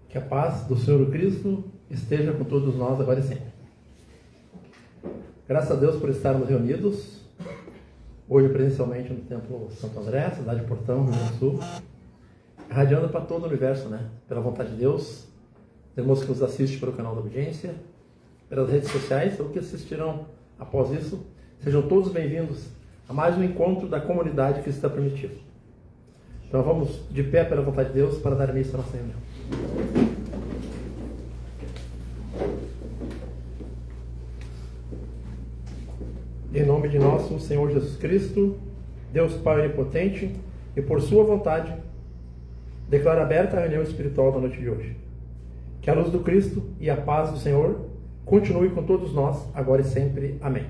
Que a paz do Senhor Cristo esteja com todos nós agora e sempre. Graças a Deus por estarmos reunidos, hoje presencialmente no Templo Santo André, cidade de Portão, Rio Grande do Sul, irradiando para todo o universo, pela vontade de Deus. Temos que nos assiste pelo canal da audiência, pelas redes sociais, ou que assistirão após isso. Sejam todos bem-vindos a mais um encontro da comunidade que está permitido. Então vamos de pé pela vontade de Deus para dar início à nossa reunião. Em nome de nosso Senhor Jesus Cristo, Deus Pai Onipotente, e por sua vontade, declaro aberta a reunião espiritual da noite de hoje. Que a luz do Cristo e a paz do Senhor continue com todos nós, agora e sempre. Amém.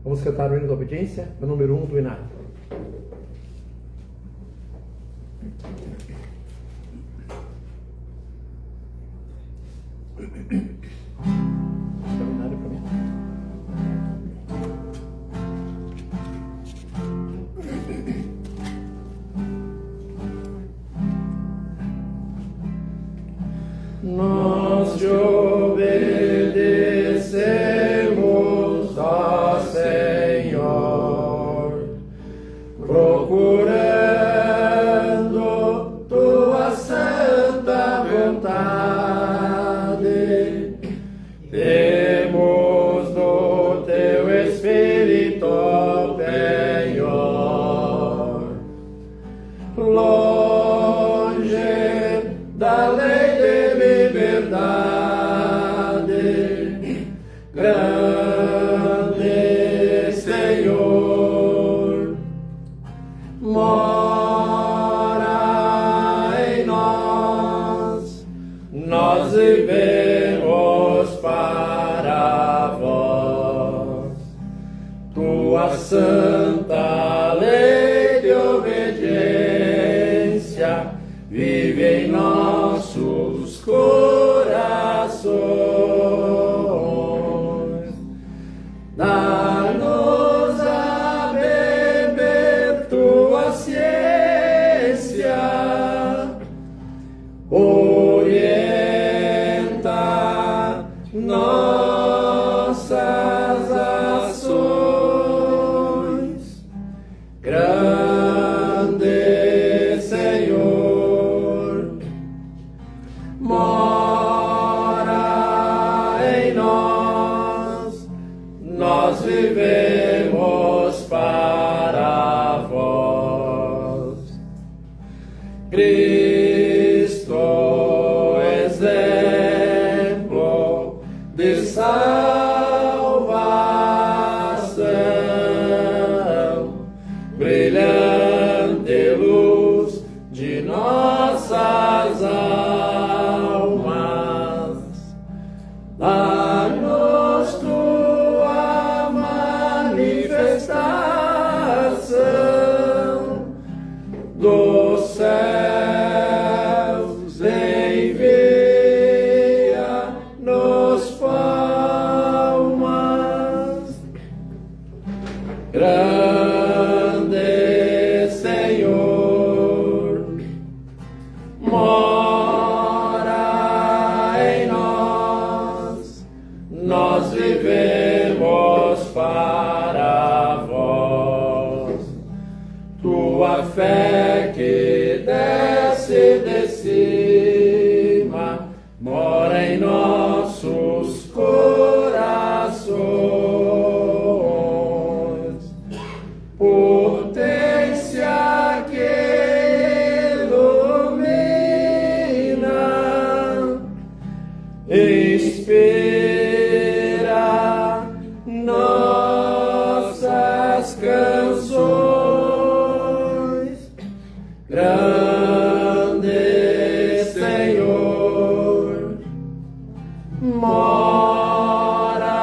Vamos cantar o hino da obediência, o número 1 do Inário. Inário para mim. Nós te obedecemos, ó Senhor, procurando tua santa vontade. Temos do teu Espírito penhor, longe da lei de liberdade, grande Senhor, mora em nós, nós vivemos para vós. Tua santa lei de obediência vive em nossos corações. Dá-nos a beber tua ciência, orienta nossas ações. Grande Senhor, mora em nós, nós vivemos para vós. Cristo, exemplo de salvação, brilhante luz de nossas almas, dá-nos tua manifestação dos céus, envia-nos palmas. Grande Senhor, mora em nós, nós vivemos para vós. Tua fé que desce de cima, mora em nossos corações. Potência que ilumina, inspira nossas canções. Grande Senhor, mora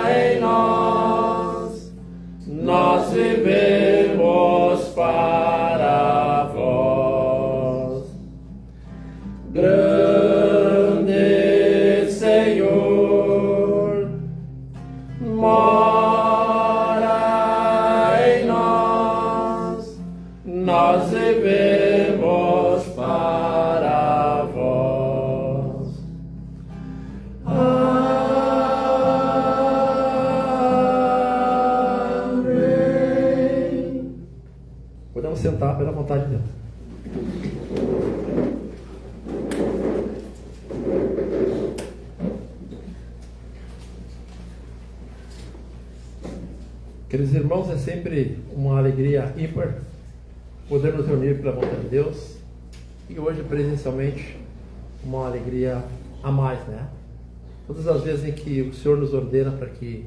em nós, nós vivemos para vós. Grande Senhor, mora em nós, nós vivemos para vós. Queridos irmãos, é sempre uma alegria ímpar poder nos reunir pela vontade de Deus, e hoje presencialmente uma alegria a mais, né? Todas as vezes em que o Senhor nos ordena para que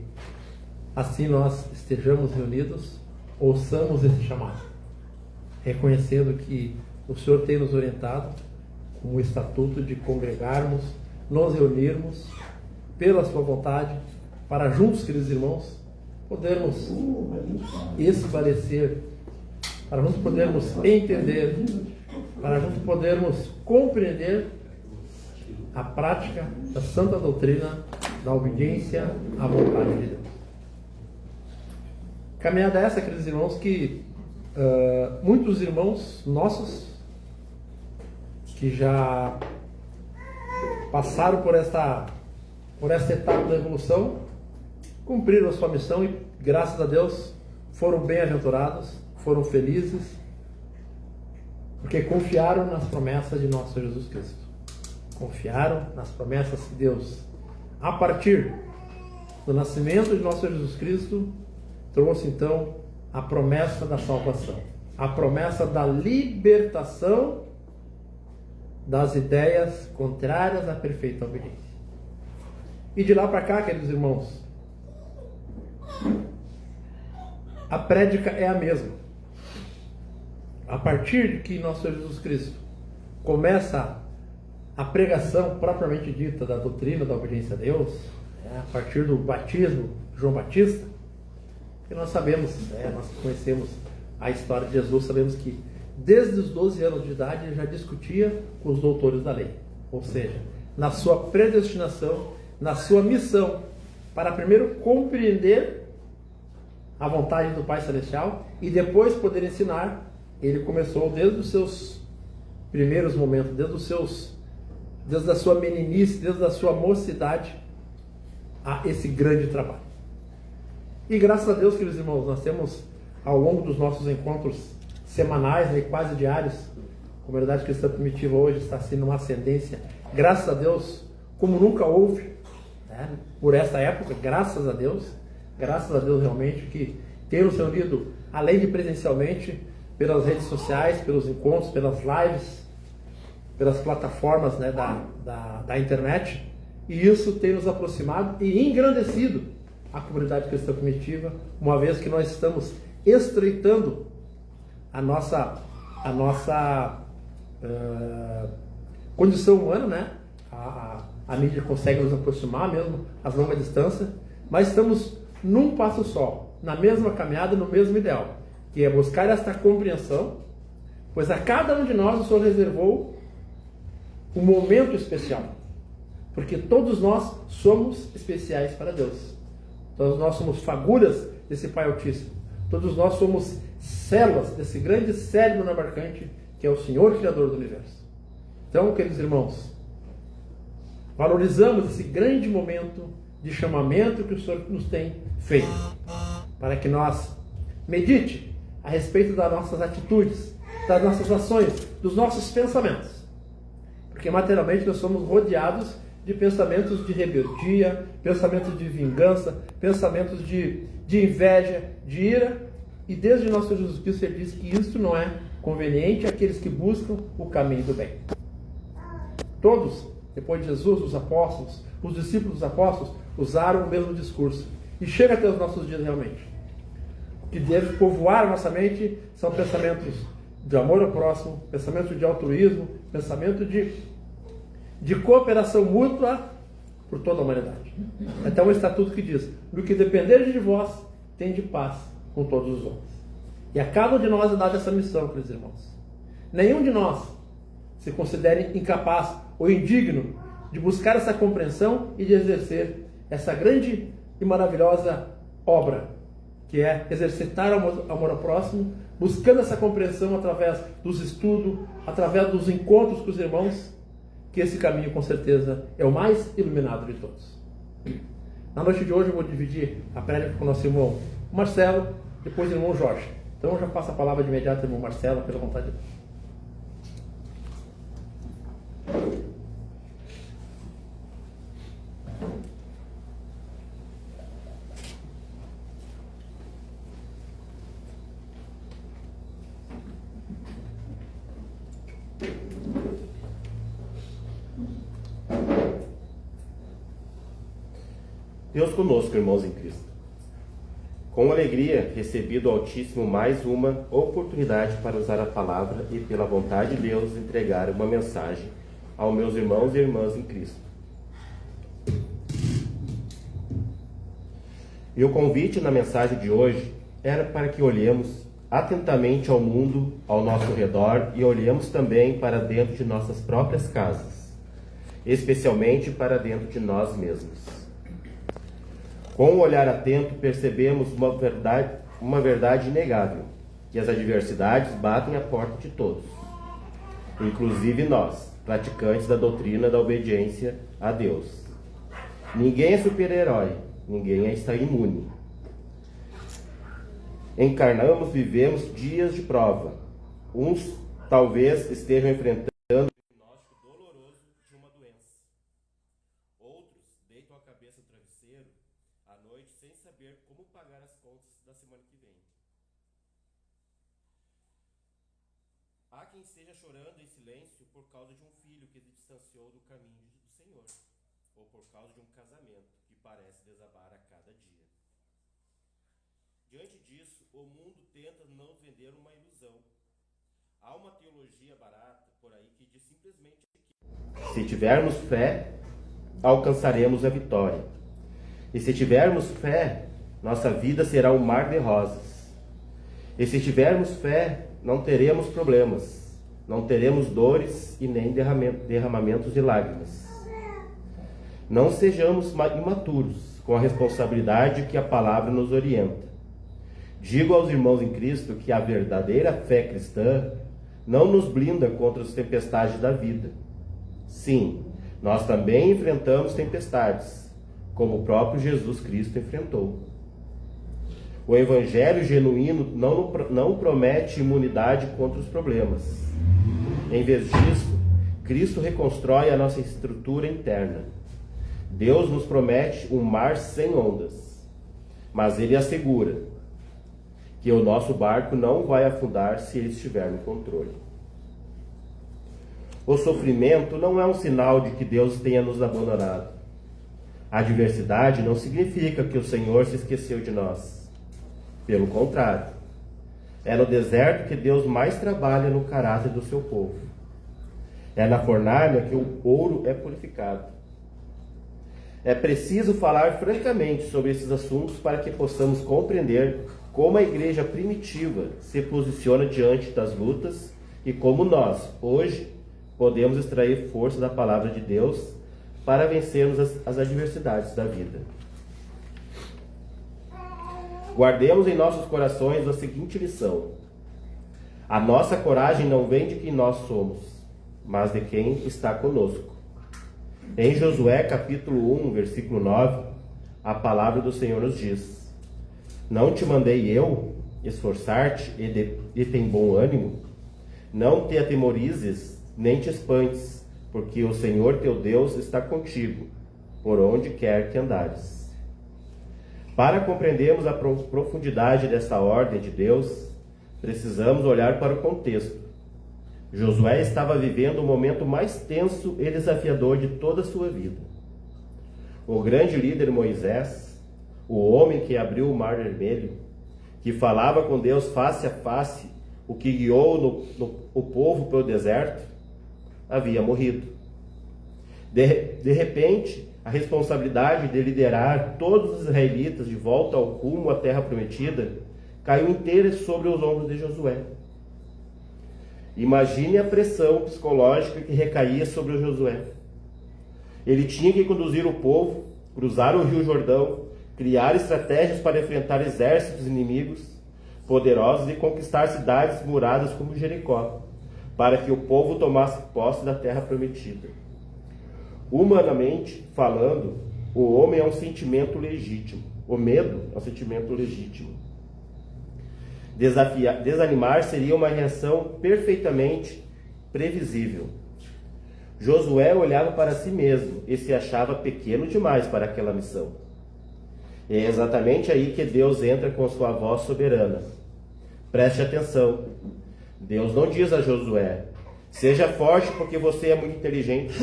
assim nós estejamos reunidos, ouçamos esse chamado, reconhecendo que o Senhor tem nos orientado com o estatuto de congregarmos, nos reunirmos pela sua vontade, para juntos, queridos irmãos, podermos esclarecer, para juntos podermos entender, para juntos podermos compreender a prática da santa doutrina da obediência à vontade de Deus. Caminhada essa, queridos irmãos, que muitos irmãos nossos que já passaram por esta etapa da evolução, cumpriram a sua missão e, graças a Deus, foram bem-aventurados, foram felizes, porque confiaram nas promessas de nosso Senhor Jesus Cristo. Confiaram nas promessas que Deus, a partir do nascimento de nosso Senhor Jesus Cristo, trouxe então a promessa da salvação, a promessa da libertação das ideias contrárias à perfeita obediência. E de lá para cá, queridos irmãos, a prédica é a mesma. A partir de que nosso Senhor Jesus Cristo começa a pregação propriamente dita da doutrina da obediência a Deus, a partir do batismo de João Batista, que nós sabemos, nós conhecemos a história de Jesus, sabemos que desde os 12 anos de idade ele já discutia com os doutores da lei, ou seja, na sua predestinação, na sua missão, para primeiro compreender a vontade do Pai Celestial e depois poder ensinar. Ele começou desde os seus primeiros momentos, desde a sua meninice, desde a sua mocidade, a esse grande trabalho. E graças a Deus, queridos irmãos, nós temos ao longo dos nossos encontros semanais, quase diários, a comunidade cristã primitiva hoje está sendo uma ascendência, graças a Deus, como nunca houve, por essa época, graças a Deus realmente, que temos reunido, além de presencialmente, pelas redes sociais, pelos encontros, pelas lives, pelas plataformas da internet, e isso tem nos aproximado e engrandecido a comunidade cristã primitiva, uma vez que nós estamos estreitando a nossa condição humana, a mídia consegue nos aproximar mesmo às longas distâncias, mas estamos num passo só, na mesma caminhada, no mesmo ideal, que é buscar esta compreensão, pois a cada um de nós o Senhor reservou um momento especial, porque todos nós somos especiais para Deus. Todos nós somos figuras desse Pai Altíssimo. Todos nós somos células desse grande cérebro abarcante que é o Senhor Criador do Universo. Então, queridos irmãos, valorizamos esse grande momento de chamamento que o Senhor nos tem feito, para que nós medite a respeito das nossas atitudes, das nossas ações, dos nossos pensamentos. Porque materialmente nós somos rodeados de pensamentos de rebeldia, pensamentos de vingança, pensamentos de inveja, de ira, e desde nosso Senhor Jesus Cristo ele diz que isso não é conveniente àqueles que buscam o caminho do bem. Todos, depois de Jesus, os apóstolos, os discípulos dos apóstolos, usaram o mesmo discurso, e chega até os nossos dias realmente. O que deve povoar a nossa mente são pensamentos de amor ao próximo, pensamento de altruísmo, pensamento de cooperação mútua por toda a humanidade. Até um estatuto que diz: no que depender de vós, tende paz com todos os homens. E a cada um de nós é dada essa missão, queridos irmãos. Nenhum de nós se considere incapaz ou indigno de buscar essa compreensão e de exercer essa grande e maravilhosa obra, que é exercitar o amor ao próximo, buscando essa compreensão através dos estudos, através dos encontros com os irmãos, que esse caminho, com certeza, é o mais iluminado de todos. Na noite de hoje eu vou dividir a prédica com o nosso irmão Marcelo, depois o irmão Jorge. Então eu já passo a palavra de imediato ao irmão Marcelo, pela vontade de Deus. Deus conosco, irmãos em Cristo. Com alegria, recebi do Altíssimo mais uma oportunidade para usar a palavra e, pela vontade de Deus, entregar uma mensagem aos meus irmãos e irmãs em Cristo. E o convite na mensagem de hoje era para que olhemos atentamente ao mundo ao nosso redor e olhemos também para dentro de nossas próprias casas, especialmente para dentro de nós mesmos. Com um olhar atento, percebemos uma verdade inegável, que as adversidades batem à porta de todos, inclusive nós, praticantes da doutrina da obediência a Deus. Ninguém é super-herói, ninguém está imune. Encarnamos, vivemos dias de prova. Uns talvez estejam enfrentando o diagnóstico doloroso de uma doença. Outros deitam a cabeça no travesseiro à noite sem saber como pagar as contas da semana que vem. Há quem esteja chorando em silêncio por causa de um filho que se distanciou do caminho do Senhor, ou por causa de um casamento que parece desabar a cada dia. Diante disso, o mundo tenta nos vender uma ilusão. Há uma teologia barata por aí que diz simplesmente que se tivermos fé, alcançaremos a vitória. E se tivermos fé, nossa vida será um mar de rosas. E se tivermos fé, não teremos problemas, não teremos dores e nem derramamentos de lágrimas. Não sejamos imaturos com a responsabilidade que a palavra nos orienta. Digo aos irmãos em Cristo que a verdadeira fé cristã não nos blinda contra as tempestades da vida. Sim, nós também enfrentamos tempestades, como o próprio Jesus Cristo enfrentou. O Evangelho genuíno não promete imunidade contra os problemas. Em vez disso, Cristo reconstrói a nossa estrutura interna. Deus nos promete um mar sem ondas, mas Ele assegura que o nosso barco não vai afundar se Ele estiver no controle. O sofrimento não é um sinal de que Deus tenha nos abandonado. A adversidade não significa que o Senhor se esqueceu de nós. Pelo contrário, é no deserto que Deus mais trabalha no caráter do seu povo. É na fornalha que o ouro é purificado. É preciso falar francamente sobre esses assuntos para que possamos compreender como a igreja primitiva se posiciona diante das lutas e como nós, hoje, podemos extrair força da palavra de Deus para vencermos as adversidades da vida. Guardemos em nossos corações a seguinte lição: a nossa coragem não vem de quem nós somos, mas de quem está conosco. Em Josué capítulo 1, versículo 9, a palavra do Senhor nos diz: não te mandei eu esforçar-te e tem bom ânimo? Não te atemorizes, nem te espantes, porque o Senhor teu Deus está contigo, por onde quer que andares. Para compreendermos a profundidade desta ordem de Deus, precisamos olhar para o contexto. Josué estava vivendo o momento mais tenso e desafiador de toda a sua vida. O grande líder Moisés, o homem que abriu o Mar Vermelho, que falava com Deus face a face, o que guiou o povo pelo deserto, havia morrido. De repente, a responsabilidade de liderar todos os israelitas de volta ao rumo à terra prometida caiu inteira sobre os ombros de Josué. Imagine a pressão psicológica que recaía sobre o Josué. Ele tinha que conduzir o povo, cruzar o Rio Jordão, criar estratégias para enfrentar exércitos inimigos poderosos e conquistar cidades muradas como Jericó, para que o povo tomasse posse da terra prometida. Humanamente falando, o homem é um sentimento legítimo. O medo é um sentimento legítimo. Desanimar seria uma reação perfeitamente previsível. Josué olhava para si mesmo e se achava pequeno demais para aquela missão. E é exatamente aí que Deus entra com sua voz soberana. Preste atenção. Deus não diz a Josué: seja forte porque você é muito inteligente,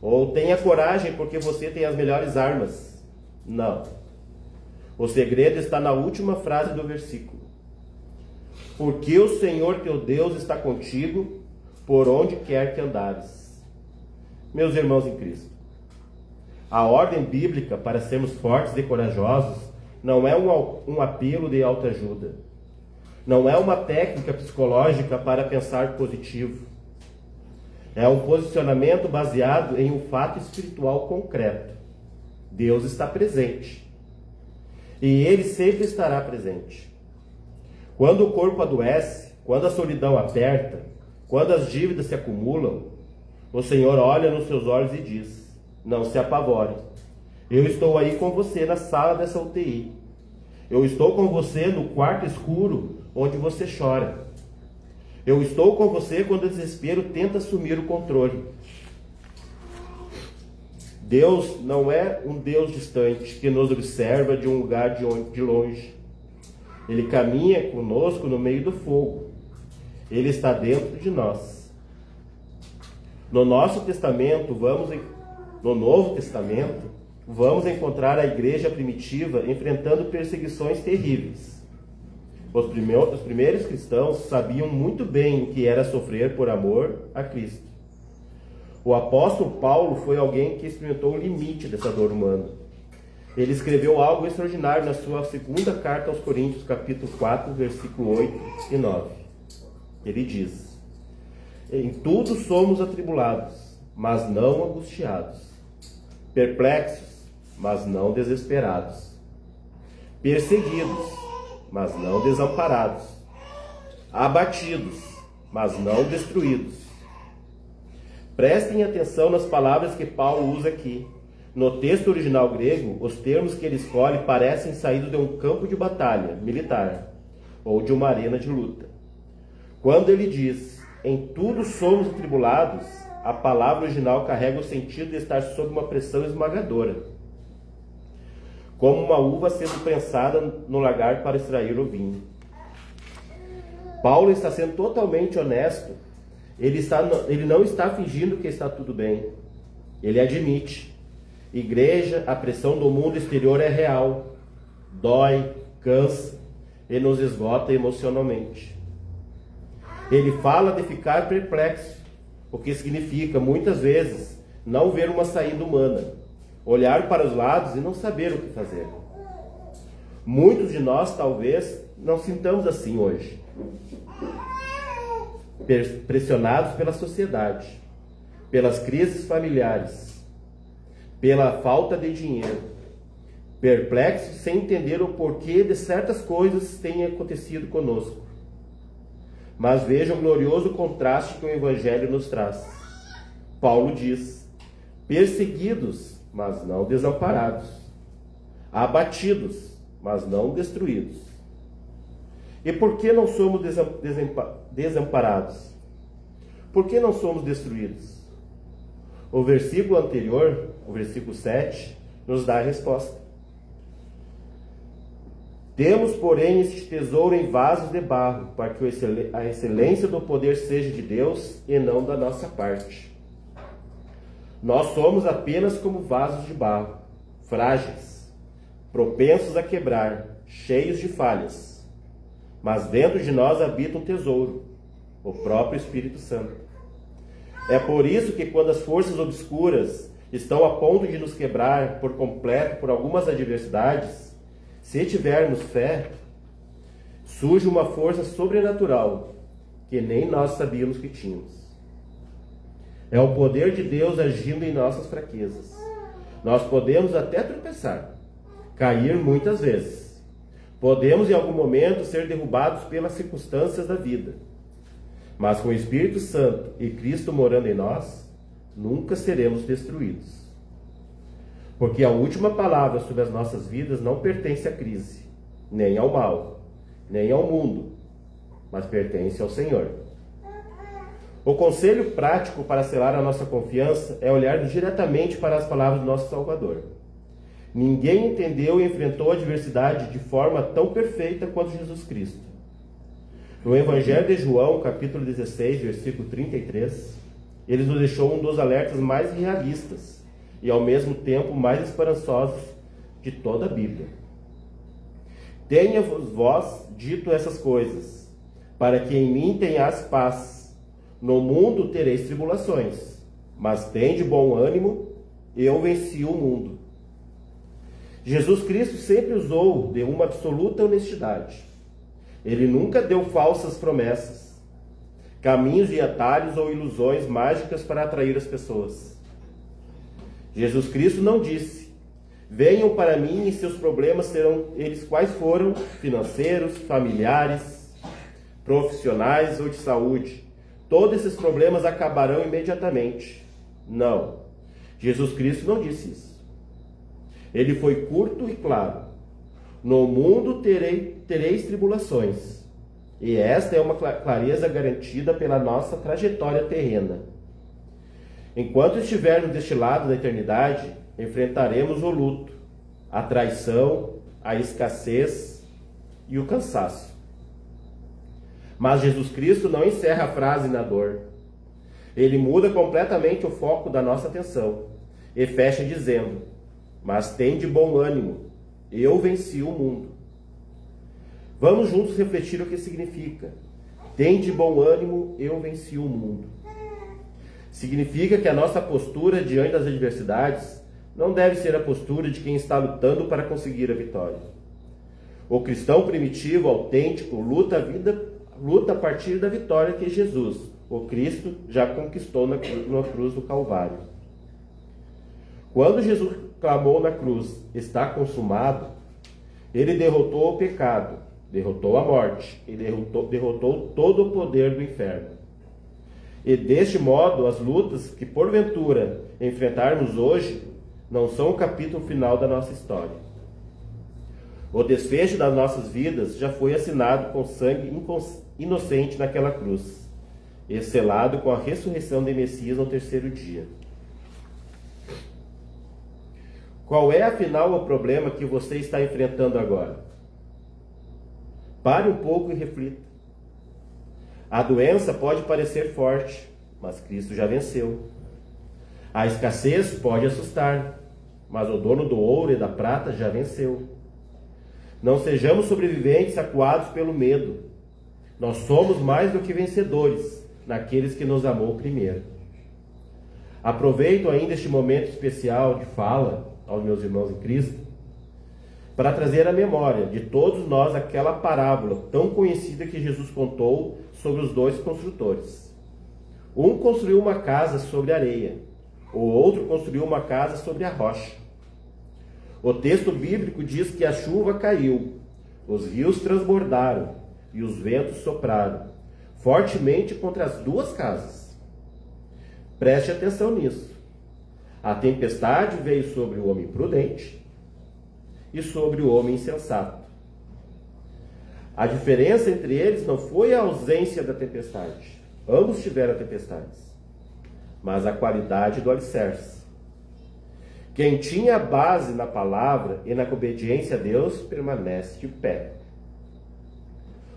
ou tenha coragem porque você tem as melhores armas. Não. O segredo está na última frase do versículo. Porque o Senhor teu Deus está contigo por onde quer que andares. Meus irmãos em Cristo, a ordem bíblica para sermos fortes e corajosos não é um apelo de autoajuda. Não é uma técnica psicológica para pensar positivo. É um posicionamento baseado em um fato espiritual concreto. Deus está presente. E Ele sempre estará presente. Quando o corpo adoece, quando a solidão aperta, quando as dívidas se acumulam, o Senhor olha nos seus olhos e diz: não se apavore. Eu estou aí com você na sala dessa UTI. Eu estou com você no quarto escuro onde você chora. Eu estou com você quando o desespero tenta assumir o controle. Deus não é um Deus distante que nos observa de um lugar de longe. Ele caminha conosco no meio do fogo. Ele está dentro de nós. No Novo Testamento, vamos encontrar a igreja primitiva enfrentando perseguições terríveis. Os primeiros cristãos sabiam muito bem o que era sofrer por amor a Cristo. O apóstolo Paulo foi alguém que experimentou o limite dessa dor humana. Ele escreveu algo extraordinário na sua segunda carta aos Coríntios, capítulo 4, versículo 8 e 9. Ele diz: em tudo somos atribulados, mas não angustiados, perplexos, mas não desesperados, perseguidos, mas não desamparados, abatidos, mas não destruídos. Prestem atenção nas palavras que Paulo usa aqui. No texto original grego, os termos que ele escolhe parecem saídos de um campo de batalha militar ou de uma arena de luta. Quando ele diz, em tudo somos atribulados, a palavra original carrega o sentido de estar sob uma pressão esmagadora, como uma uva sendo prensada no lagar para extrair o vinho. Paulo está sendo totalmente honesto. Ele não está fingindo que está tudo bem. Ele admite: igreja, a pressão do mundo exterior é real, dói, cansa e nos esgota emocionalmente. Ele fala de ficar perplexo, o que significa, muitas vezes, não ver uma saída humana, olhar para os lados e não saber o que fazer. Muitos de nós, talvez, não sintamos assim hoje. Pressionados pela sociedade, pelas crises familiares, pela falta de dinheiro, perplexos sem entender o porquê de certas coisas terem acontecido conosco. Mas vejam o glorioso contraste que o Evangelho nos traz. Paulo diz: perseguidos, mas não desamparados, abatidos, mas não destruídos. E por que não somos desamparados? Por que não somos destruídos? O versículo anterior, o versículo 7, nos dá a resposta. Temos, porém, este tesouro em vasos de barro, para que a excelência do poder seja de Deus e não da nossa parte. Nós somos apenas como vasos de barro, frágeis, propensos a quebrar, cheios de falhas. Mas dentro de nós habita um tesouro, o próprio Espírito Santo. É por isso que quando as forças obscuras estão a ponto de nos quebrar por completo por algumas adversidades, se tivermos fé, surge uma força sobrenatural que nem nós sabíamos que tínhamos. É o poder de Deus agindo em nossas fraquezas. Nós podemos até tropeçar, cair muitas vezes. Podemos em algum momento ser derrubados pelas circunstâncias da vida. Mas com o Espírito Santo e Cristo morando em nós, nunca seremos destruídos. Porque a última palavra sobre as nossas vidas não pertence à crise, nem ao mal, nem ao mundo, mas pertence ao Senhor. O conselho prático para selar a nossa confiança é olhar diretamente para as palavras do nosso Salvador. Ninguém entendeu e enfrentou a adversidade de forma tão perfeita quanto Jesus Cristo. No Evangelho de João, capítulo 16, versículo 33, ele nos deixou um dos alertas mais realistas e ao mesmo tempo mais esperançosos de toda a Bíblia. Tenha-vos vós dito essas coisas, para que em mim tenhas paz. No mundo tereis tribulações, mas tende bom ânimo, eu venci o mundo. Jesus Cristo sempre usou de uma absoluta honestidade. Ele nunca deu falsas promessas, caminhos e atalhos ou ilusões mágicas para atrair as pessoas. Jesus Cristo não disse: venham para mim e seus problemas serão eles quais foram, financeiros, familiares, profissionais ou de saúde. Todos esses problemas acabarão imediatamente. Não. Jesus Cristo não disse isso. Ele foi curto e claro. No mundo tereis tribulações. E esta é uma clareza garantida pela nossa trajetória terrena. Enquanto estivermos deste lado da eternidade, enfrentaremos o luto, a traição, a escassez e o cansaço. Mas Jesus Cristo não encerra a frase na dor. Ele muda completamente o foco da nossa atenção e fecha dizendo: mas tende bom ânimo, eu venci o mundo. Vamos juntos refletir o que significa. Tende bom ânimo, eu venci o mundo. Significa que a nossa postura diante das adversidades não deve ser a postura de quem está lutando para conseguir a vitória. O cristão primitivo, autêntico, luta a partir da vitória que Jesus, o Cristo, já conquistou na cruz do Calvário. Quando Jesus clamou na cruz: está consumado, ele derrotou o pecado, derrotou a morte e derrotou todo o poder do inferno. E deste modo, as lutas que porventura enfrentarmos hoje não são o capítulo final da nossa história. O desfecho das nossas vidas já foi assinado com sangue inocente naquela cruz, e selado com a ressurreição de Messias no terceiro dia. Qual é, afinal, o problema que você está enfrentando agora? Pare um pouco e reflita. A doença pode parecer forte, mas Cristo já venceu. A escassez pode assustar, mas o dono do ouro e da prata já venceu. Não sejamos sobreviventes acuados pelo medo. Nós somos mais do que vencedores naqueles que nos amou primeiro. Aproveito ainda este momento especial de fala aos meus irmãos em Cristo para trazer à memória de todos nós aquela parábola tão conhecida que Jesus contou sobre os dois construtores. Um construiu uma casa sobre a areia, o outro construiu uma casa sobre a rocha. O texto bíblico diz que a chuva caiu, os rios transbordaram e os ventos sopraram fortemente contra as duas casas. Preste atenção nisso. A tempestade veio sobre o homem prudente e sobre o homem insensato. A diferença entre eles não foi a ausência da tempestade. Ambos tiveram tempestades, mas a qualidade do alicerce. Quem tinha base na palavra e na obediência a Deus permanece de pé.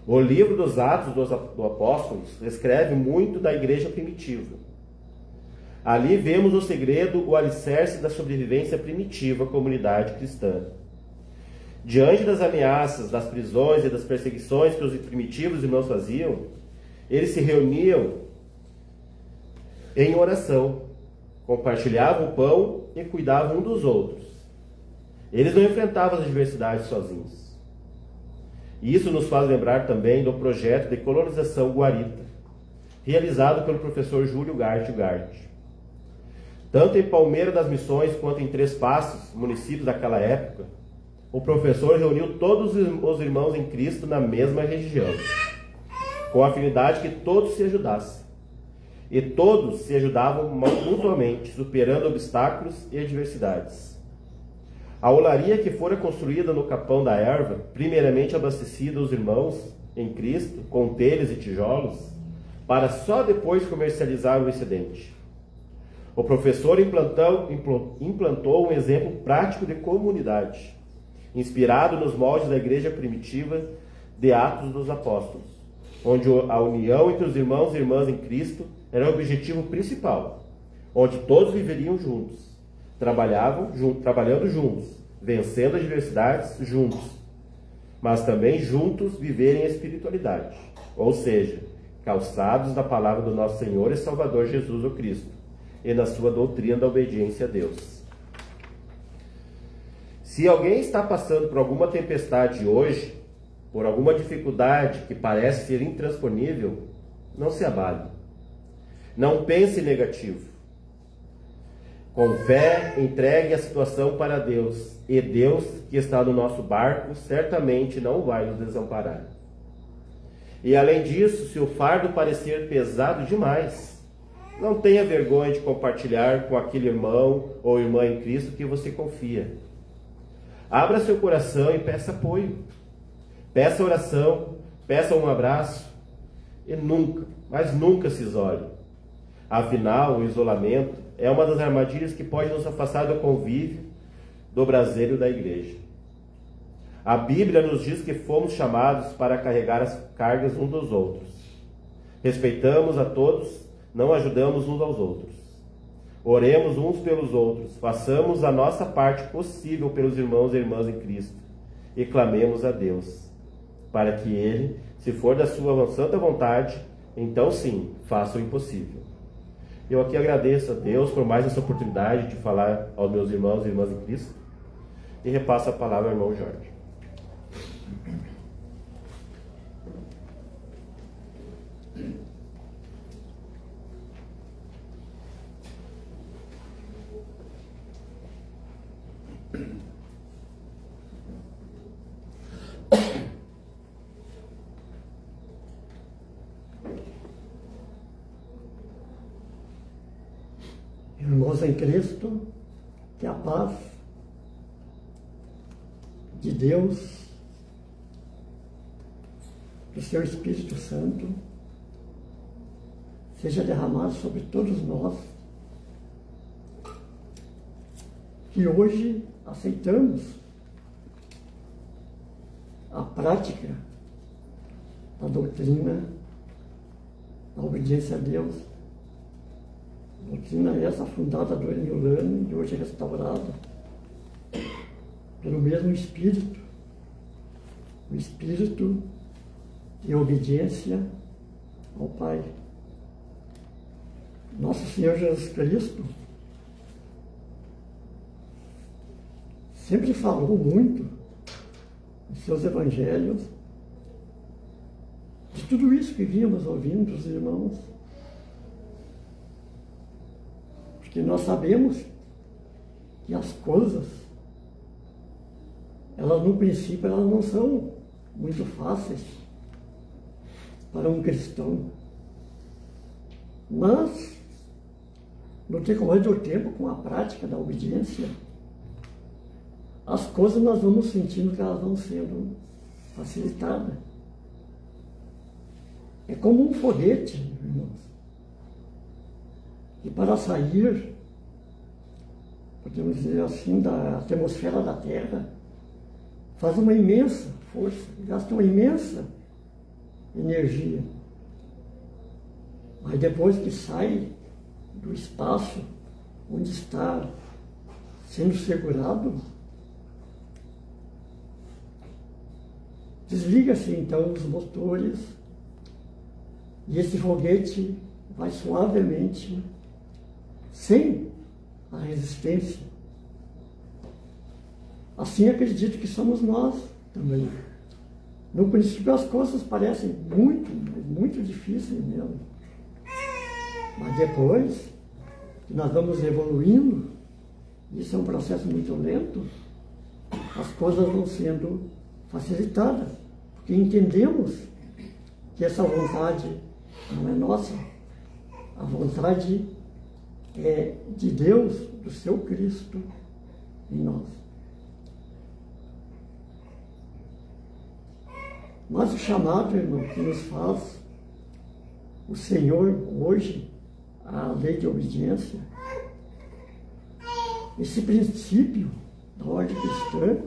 O livro dos Atos dos Apóstolos escreve muito da igreja primitiva. Ali vemos o segredo, o alicerce da sobrevivência primitiva à comunidade cristã. Diante das ameaças, das prisões e das perseguições que os primitivos irmãos faziam, eles se reuniam em oração, compartilhavam o pão e cuidavam um dos outros. Eles não enfrentavam as adversidades sozinhos. Isso nos faz lembrar também do projeto de colonização guarita, realizado pelo professor Júlio Garte Ugarte. Tanto em Palmeira das Missões quanto em Três Passos, município daquela época, o professor reuniu todos os irmãos em Cristo na mesma região, com a afinidade que todos se ajudassem. E todos se ajudavam mutuamente, superando obstáculos e adversidades. A olaria que fora construída no Capão da Erva, primeiramente abastecida aos irmãos em Cristo, com telhas e tijolos, para só depois comercializar o excedente. O professor implantou um exemplo prático de comunidade, inspirado nos moldes da igreja primitiva de Atos dos Apóstolos, onde a união entre os irmãos e irmãs em Cristo era o objetivo principal, onde todos viveriam juntos, trabalhando juntos, vencendo as adversidades juntos, mas também juntos viverem a espiritualidade, ou seja, calçados na palavra do nosso Senhor e Salvador Jesus o Cristo, e na sua doutrina da obediência a Deus. Se alguém está passando por alguma tempestade hoje, por alguma dificuldade que parece ser intransponível, não se abale. Não pense negativo. Com fé, entregue a situação para Deus, e Deus, que está no nosso barco, certamente não vai nos desamparar. E além disso, se o fardo parecer pesado demais, não tenha vergonha de compartilhar com aquele irmão ou irmã em Cristo que você confia. Abra seu coração e peça apoio. Peça oração, peça um abraço e nunca, mas nunca se isole. Afinal, o isolamento é uma das armadilhas que pode nos afastar do convívio do braseiro da igreja. A Bíblia nos diz que fomos chamados para carregar as cargas uns dos outros. Respeitamos a todos, não ajudamos uns aos outros. Oremos uns pelos outros, façamos a nossa parte possível pelos irmãos e irmãs em Cristo e clamemos a Deus, para que Ele, se for da sua santa vontade, então sim, faça o impossível. Eu aqui agradeço a Deus por mais essa oportunidade de falar aos meus irmãos e irmãs em Cristo e repasso a palavra ao irmão Jorge. Irmãos em Cristo, que a paz de Deus, do seu Espírito Santo, seja derramado sobre todos nós, que hoje aceitamos a prática da doutrina, da obediência a Deus. A doutrina essa fundada do Milano e hoje restaurada pelo mesmo Espírito, o Espírito de obediência ao Pai. Nosso Senhor Jesus Cristo sempre falou muito em seus evangelhos de tudo isso que vimos ouvindo dos irmãos. Porque nós sabemos que as coisas, elas no princípio, elas não são muito fáceis para um cristão. Mas, no decorrer do tempo, com a prática da obediência, as coisas nós vamos sentindo que elas vão sendo facilitadas. É como um foguete, irmãos. E para sair, podemos dizer assim, da atmosfera da Terra, faz uma imensa força, gasta uma imensa energia. Mas depois que sai do espaço onde está sendo segurado, desliga-se então os motores e esse foguete vai suavemente, sem a resistência. Assim acredito que somos nós também. No princípio as coisas parecem muito difíceis mesmo. Mas depois que nós vamos evoluindo, isso é um processo muito lento, as coisas vão sendo facilitadas, porque entendemos que essa vontade não é nossa, a vontade é de Deus, do seu Cristo em nós. Mas o chamado, irmão, que nos faz o Senhor hoje, a lei de obediência, esse princípio da ordem cristã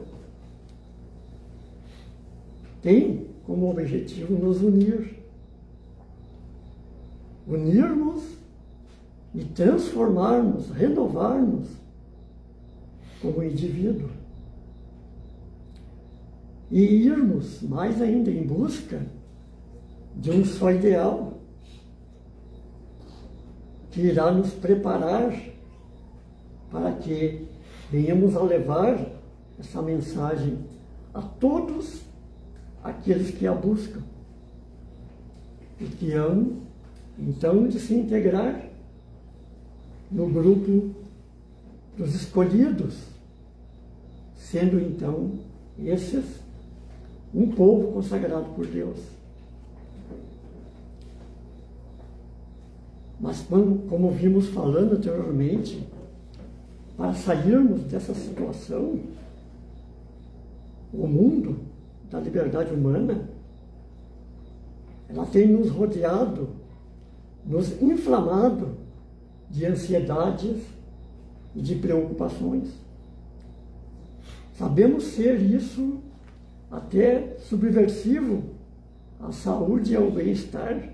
tem como objetivo nos unirmos e transformarmos, renovarmos como indivíduo. e irmos mais ainda em busca de um só ideal, que irá nos preparar para que venhamos a levar essa mensagem a todos aqueles que a buscam e que hão, então, de se integrar no grupo dos escolhidos, sendo, então, esses um povo consagrado por Deus. Mas, como vimos falando anteriormente, para sairmos dessa situação, o mundo da liberdade humana, ela tem nos rodeado, nos inflamado de ansiedades e de preocupações. Sabemos ser isso até subversivo à saúde e ao bem-estar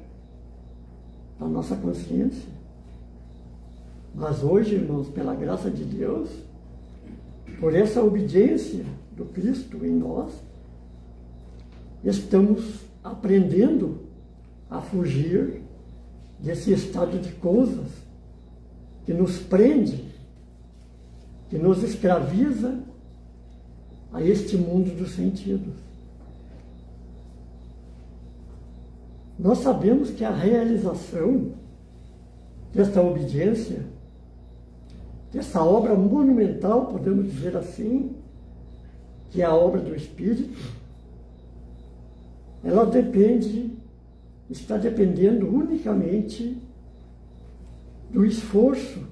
da nossa consciência. Mas hoje, irmãos, pela graça de Deus, por essa obediência do Cristo em nós, estamos aprendendo a fugir desse estado de coisas que nos prende, que nos escraviza a este mundo dos sentidos. Nós sabemos que a realização desta obediência, dessa obra monumental, podemos dizer assim, que é a obra do Espírito, ela está dependendo unicamente do esforço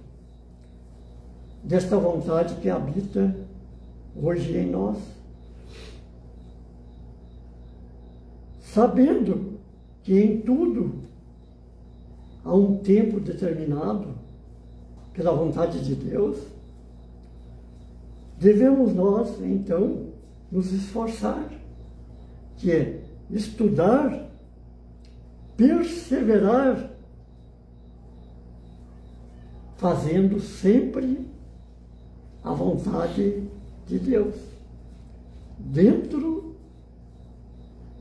desta vontade que habita hoje em nós. Sabendo que em tudo há um tempo determinado pela vontade de Deus, devemos nós, então, nos esforçar, que é estudar, perseverar, fazendo sempre a vontade de Deus, dentro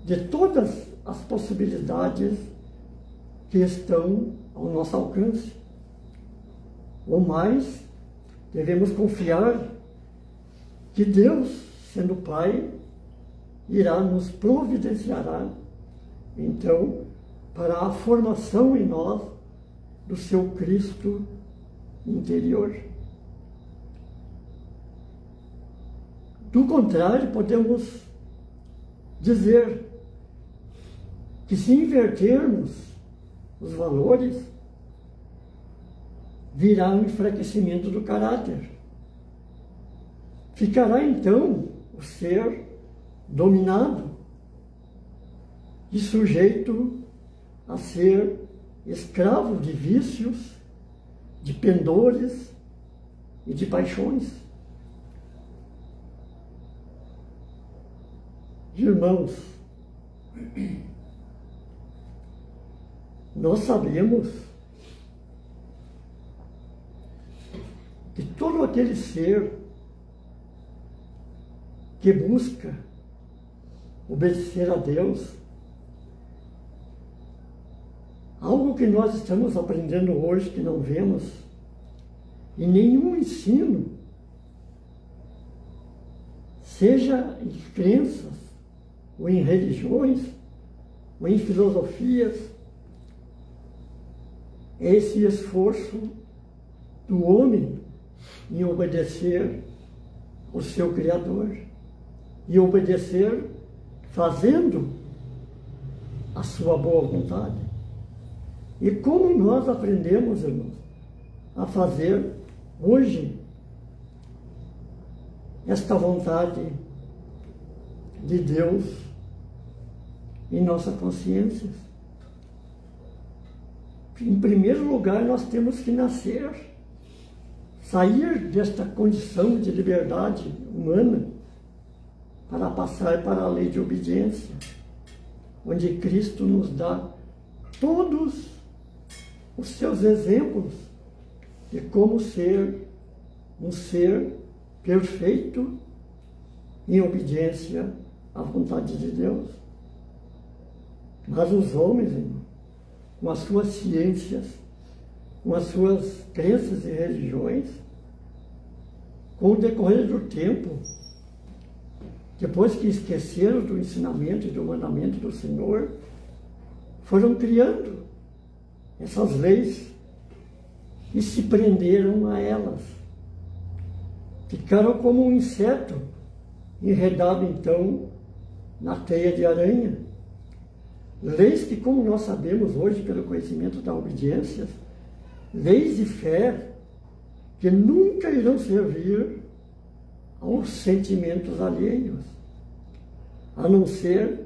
de todas as possibilidades que estão ao nosso alcance. Ou mais, devemos confiar que Deus, sendo Pai, irá nos providenciará, então, para a formação em nós do seu Cristo interior. Do contrário, podemos dizer que se invertermos os valores, virá um enfraquecimento do caráter. Ficará então o ser dominado e sujeito a ser escravo de vícios, de pendores e de paixões. Irmãos, nós sabemos que todo aquele ser que busca obedecer a Deus, algo que nós estamos aprendendo hoje que não vemos em nenhum ensino, seja em crenças, ou em religiões, ou em filosofias, é esse esforço do homem em obedecer ao seu Criador, e obedecer fazendo a sua boa vontade. E como nós aprendemos, irmãos, a fazer hoje esta vontade de Deus em nossa consciência? Em primeiro lugar, nós temos que nascer, sair desta condição de liberdade humana para passar para a lei de obediência, onde Cristo nos dá todos os seus exemplos de como ser um ser perfeito em obediência a vontade de Deus. Mas os homens, irmão, com as suas ciências, com as suas crenças e religiões, com o decorrer do tempo, depois que esqueceram do ensinamento e do mandamento do Senhor, foram criando essas leis e se prenderam a elas. Ficaram como um inseto enredado, então, na teia de aranha. Leis que, como nós sabemos hoje, pelo conhecimento da obediência, leis de fé que nunca irão servir aos sentimentos alheios, a não ser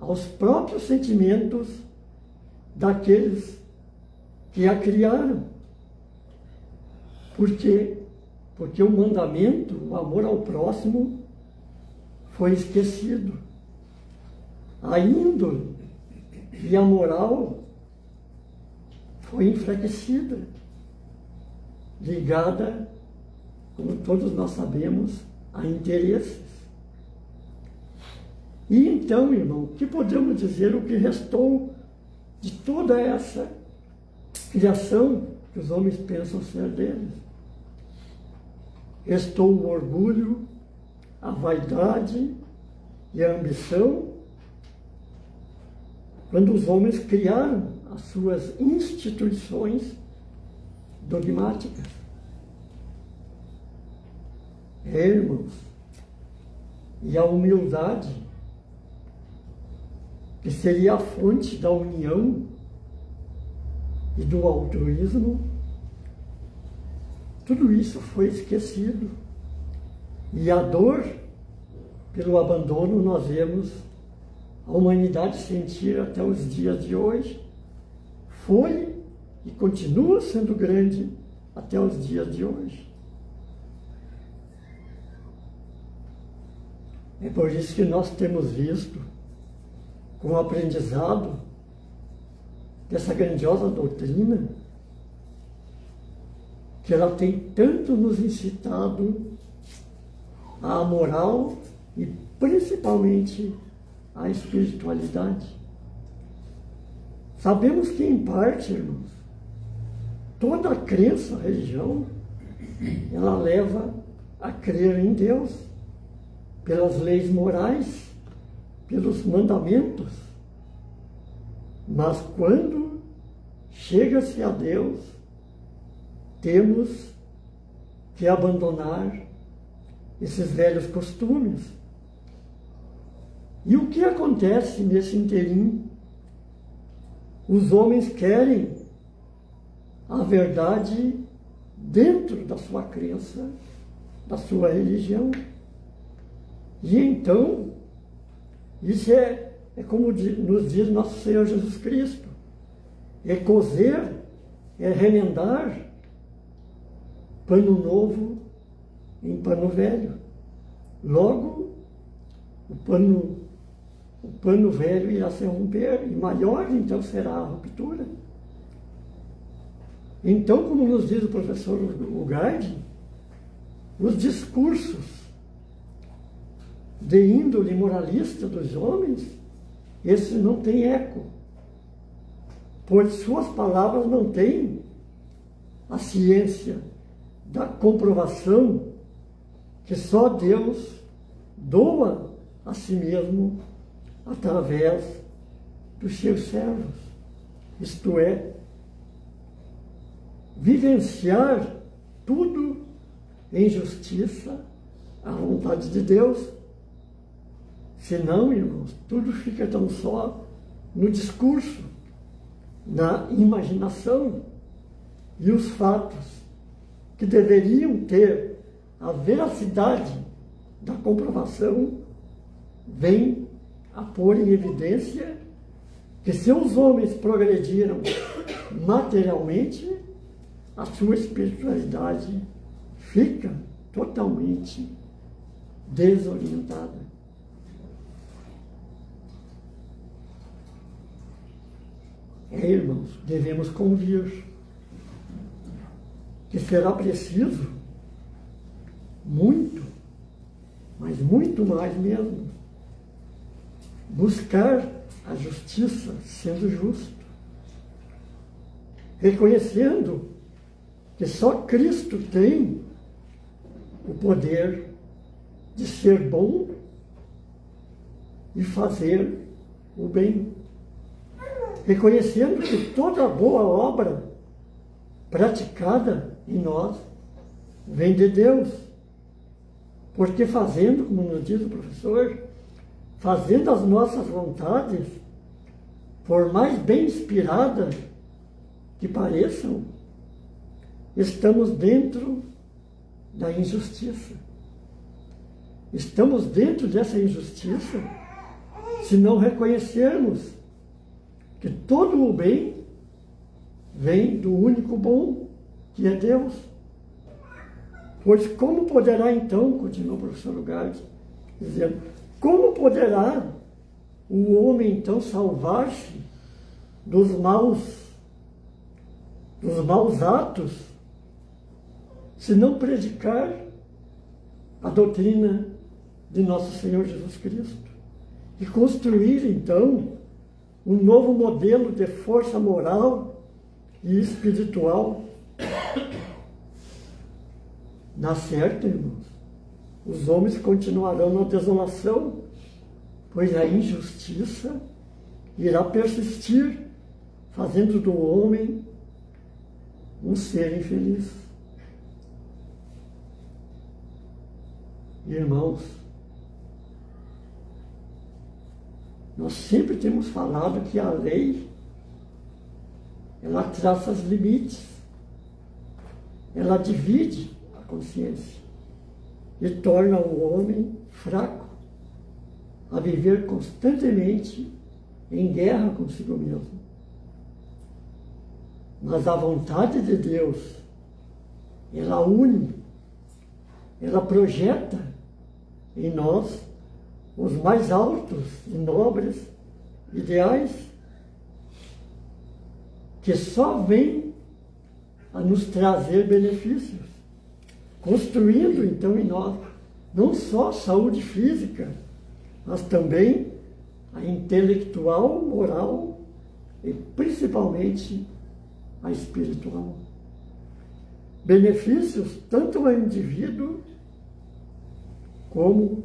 aos próprios sentimentos daqueles que a criaram. Por quê? Porque o mandamento, o amor ao próximo, foi esquecido. A índole e a moral foi enfraquecida, ligada, como todos nós sabemos, a interesses. E então, irmão, o que podemos dizer o que restou de toda essa criação que os homens pensam ser deles? Restou o orgulho, a vaidade e a ambição, quando os homens criaram as suas instituições dogmáticas. Irmãos, e a humildade, que seria a fonte da união e do altruísmo, tudo isso foi esquecido. E a dor pelo abandono nós vemos a humanidade sentir até os dias de hoje. Foi e continua sendo grande até os dias de hoje. É por isso que nós temos visto, com o aprendizado dessa grandiosa doutrina, que ela tem tanto nos incitado à moral e principalmente à espiritualidade. Sabemos que, em parte, irmãos, toda a crença, a religião, ela leva a crer em Deus, pelas leis morais, pelos mandamentos. Mas quando chega-se a Deus, temos que abandonar esses velhos costumes. E o que acontece nesse interim? Os homens querem a verdade dentro da sua crença, da sua religião. E então, isso é como nos diz nosso Senhor Jesus Cristo, é coser, é remendar pano novo em pano velho. Logo, o pano velho irá se romper, e maior então será a ruptura. Então, como nos diz o professor Ugardi, os discursos de índole moralista dos homens, esse não tem eco, pois suas palavras não têm a ciência da comprovação que só Deus doa a si mesmo através dos seus servos. Isto é, vivenciar tudo em justiça à vontade de Deus. Senão, irmãos, tudo fica tão só no discurso, na imaginação, e os fatos que deveriam ter a veracidade da comprovação vêm a pôr em evidência que se os homens progrediram materialmente, a sua espiritualidade fica totalmente desorientada. Irmãos, devemos convir que será preciso muito, mas muito mais mesmo, buscar a justiça sendo justo, reconhecendo que só Cristo tem o poder de ser bom e fazer o bem, reconhecendo que toda boa obra praticada em nós vem de Deus, porque fazendo, como nos diz o professor, fazendo as nossas vontades, por mais bem inspiradas que pareçam, estamos dentro da injustiça. Estamos dentro dessa injustiça se não reconhecermos que todo o bem vem do único bom, que é Deus. Pois como poderá então, continua o professor Ugarte, dizendo, como poderá o homem então salvar-se dos maus atos, se não predicar a doutrina de nosso Senhor Jesus Cristo e construir então um novo modelo de força moral e espiritual? Na certa, irmãos, os homens continuarão na desolação, pois a injustiça irá persistir, fazendo do homem um ser infeliz. Irmãos, nós sempre temos falado que a lei, ela traça os limites, ela divide a consciência e torna o homem fraco a viver constantemente em guerra consigo mesmo. Mas a vontade de Deus, ela une, ela projeta em nós os mais altos e nobres ideais, que só vêm a nos trazer benefícios, construindo então em nós não só saúde física, mas também a intelectual, moral e principalmente a espiritual. Benefícios tanto ao indivíduo como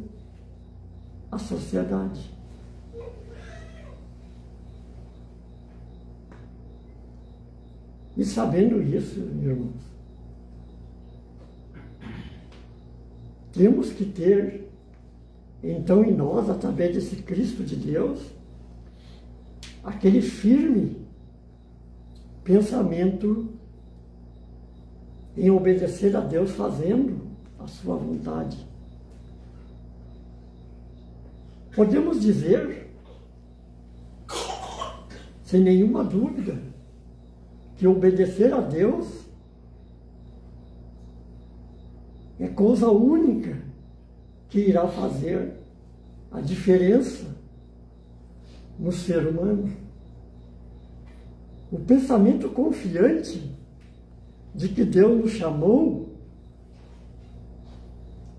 à sociedade. E sabendo isso, irmãos, temos que ter, então, em nós, através desse Cristo de Deus, aquele firme pensamento em obedecer a Deus, fazendo a sua vontade. Podemos dizer, sem nenhuma dúvida, que obedecer a Deus é coisa única que irá fazer a diferença no ser humano. O pensamento confiante de que Deus nos chamou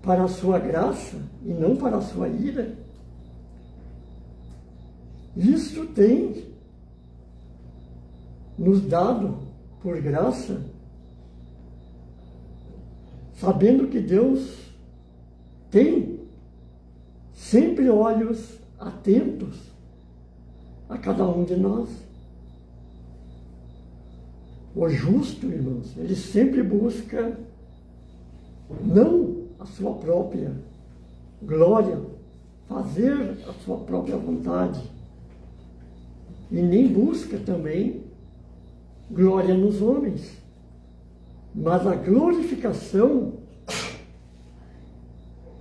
para a sua graça e não para a sua ira, isso tem nos dado por graça, sabendo que Deus tem sempre olhos atentos a cada um de nós. O justo, irmãos, ele sempre busca não a sua própria glória, fazer a sua própria vontade, e nem busca também glória nos homens, mas a glorificação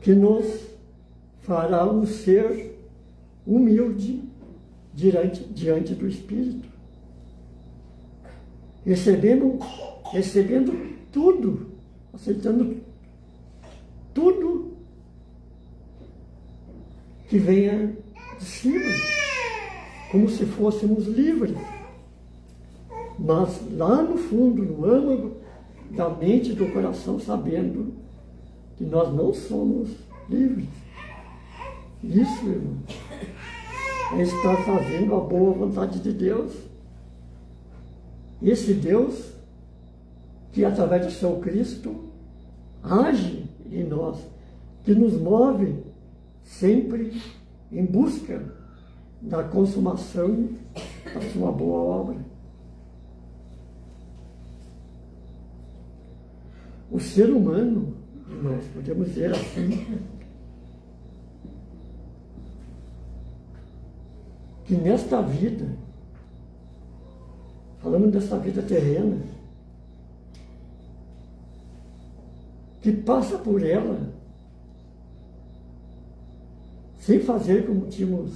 que nos fará um ser humilde diante do Espírito, recebendo tudo, aceitando tudo que venha de cima, como se fôssemos livres. Mas lá no fundo, no âmago da mente e do coração, sabendo que nós não somos livres. Isso, irmão, é estar fazendo a boa vontade de Deus. Esse Deus que através do seu Cristo age em nós, que nos move sempre em busca da consumação da sua boa obra. O ser humano, nós podemos dizer assim, que nesta vida, falando dessa vida terrena, que passa por ela, sem fazer como tínhamos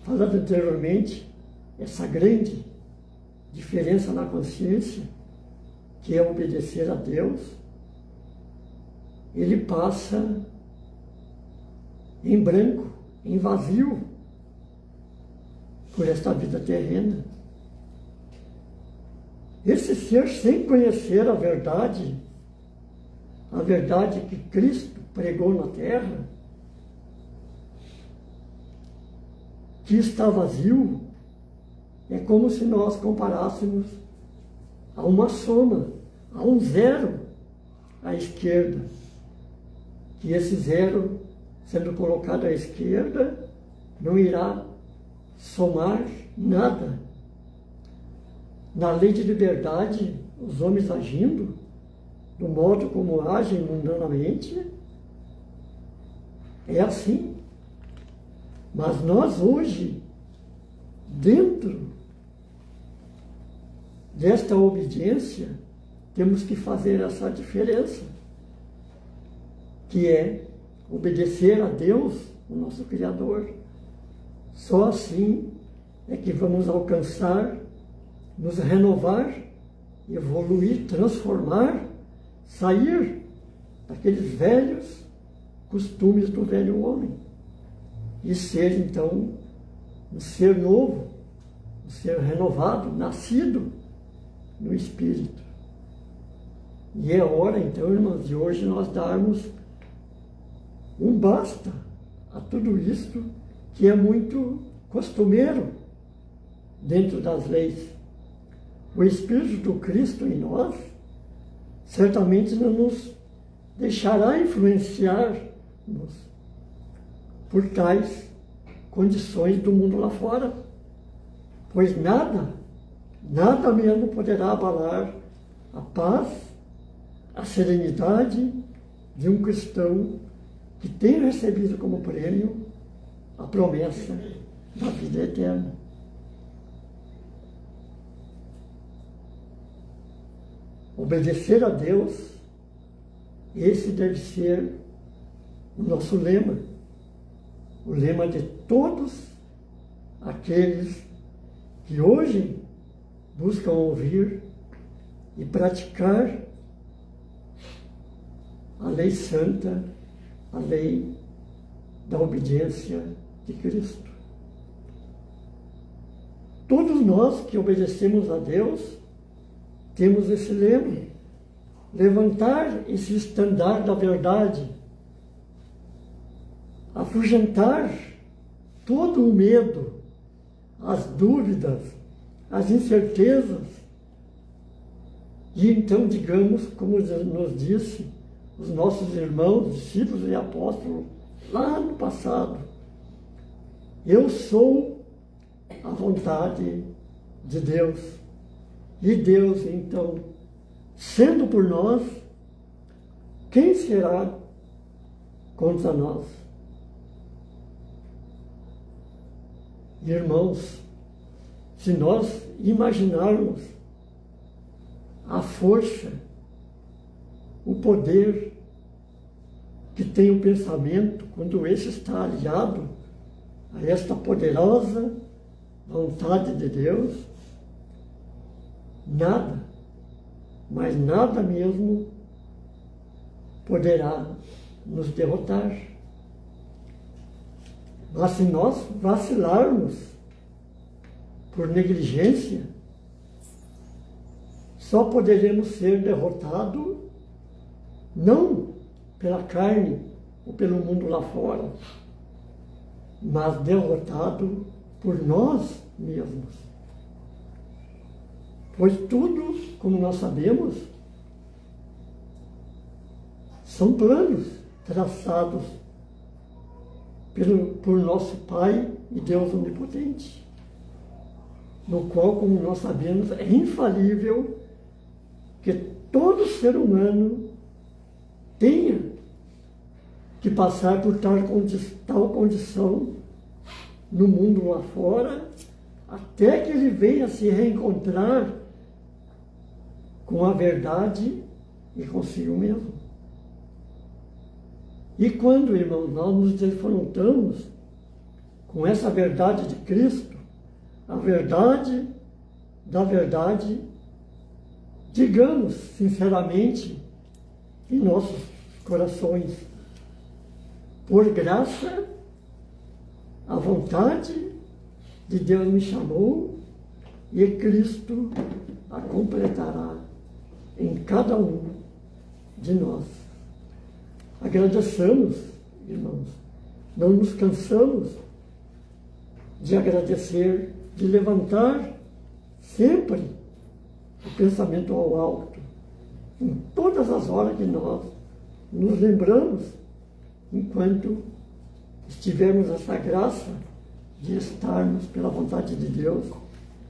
falado anteriormente, essa grande diferença na consciência, que é obedecer a Deus, ele passa em branco, em vazio, por esta vida terrena. Esse ser, sem conhecer a verdade que Cristo pregou na terra, que está vazio, é como se nós comparássemos a uma soma, a um zero à esquerda. Que esse zero, sendo colocado à esquerda, não irá somar nada. Na lei de liberdade, os homens agindo do modo como agem mundanamente, é assim. Mas nós hoje, dentro desta obediência, temos que fazer essa diferença, que é obedecer a Deus, o nosso Criador. Só assim é que vamos alcançar, nos renovar, evoluir, transformar, sair daqueles velhos costumes do velho homem e ser, então, um ser novo, um ser renovado, nascido no Espírito. E é hora, então, irmãos, de hoje nós darmos um basta a tudo isto que é muito costumeiro dentro das leis. O Espírito do Cristo em nós certamente não nos deixará influenciar-nos por tais condições do mundo lá fora, pois nada mesmo poderá abalar a paz, a serenidade de um cristão que tem recebido como prêmio a promessa da vida eterna. Obedecer a Deus, esse deve ser o nosso lema, o lema de todos aqueles que hoje buscam ouvir e praticar a lei santa, a lei da obediência de Cristo. Todos nós que obedecemos a Deus temos esse lema: levantar esse estandarte da verdade, afugentar todo o medo, as dúvidas, as incertezas. E então, digamos, como nos disse os nossos irmãos, discípulos e apóstolos, lá no passado, eu sou a vontade de Deus. E Deus, então, sendo por nós, quem será contra nós? Irmãos, se nós imaginarmos a força, o poder que tem o pensamento quando esse está aliado a esta poderosa vontade de Deus, nada, mas nada mesmo poderá nos derrotar. Mas se nós vacilarmos por negligência, só poderemos ser derrotados não pela carne ou pelo mundo lá fora, mas derrotado por nós mesmos. Pois tudo, como nós sabemos, são planos traçados por nosso Pai e Deus Onipotente, no qual, como nós sabemos, é infalível que todo ser humano tenha que passar por tal condição no mundo lá fora, até que ele venha se reencontrar com a verdade e consigo mesmo. E quando, irmãos, nós nos defrontamos com essa verdade de Cristo, a verdade da verdade, digamos sinceramente em nossos corações, por graça, a vontade de Deus me chamou e Cristo a completará em cada um de nós. Agradeçamos, irmãos, não nos cansamos de agradecer, de levantar sempre o pensamento ao alto, em todas as horas que nós nos lembramos, enquanto estivermos essa graça de estarmos pela vontade de Deus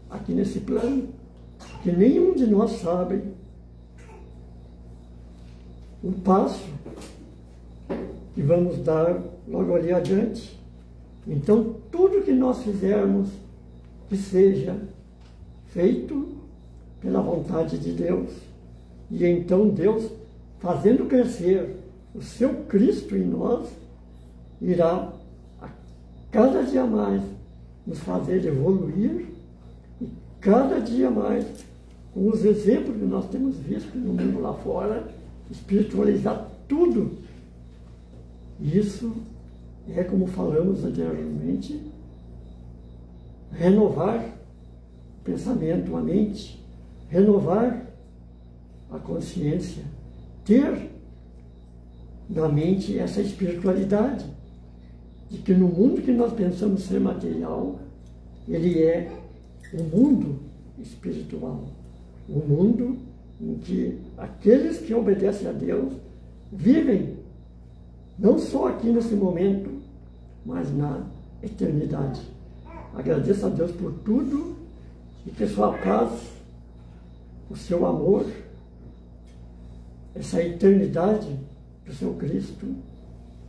aqui nesse plano, que nenhum de nós sabe o passo que vamos dar logo ali adiante. Então, tudo que nós fizermos, que seja feito pela vontade de Deus. E então Deus, fazendo crescer o seu Cristo em nós, irá a cada dia mais nos fazer evoluir e cada dia mais, com os exemplos que nós temos visto no mundo lá fora, espiritualizar tudo. Isso é, como falamos anteriormente, renovar o pensamento, a mente, renovar a consciência, ter na mente essa espiritualidade, de que no mundo que nós pensamos ser material, ele é o mundo espiritual, o mundo em que aqueles que obedecem a Deus vivem não só aqui nesse momento, mas na eternidade. Agradeço a Deus por tudo e que sua paz, o seu amor, essa eternidade do seu Cristo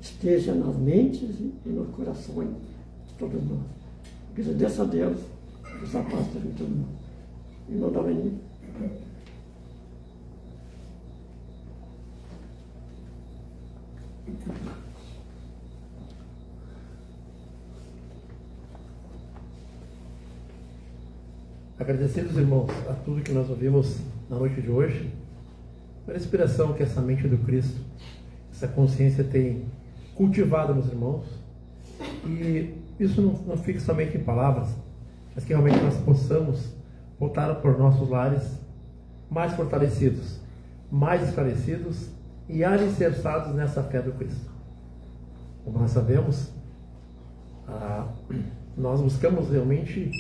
esteja nas mentes e nos corações de todos nós. Agradeço a Deus por essa paz de todos nós. Em nome da Avenida. Agradecidos, irmãos, a tudo que nós ouvimos na noite de hoje, pela inspiração que essa mente do Cristo, essa consciência tem cultivado nos irmãos, e isso não fique somente em palavras, mas que realmente nós possamos voltar por nossos lares mais fortalecidos, mais esclarecidos e alicerçados nessa fé do Cristo. Como nós sabemos, nós buscamos realmente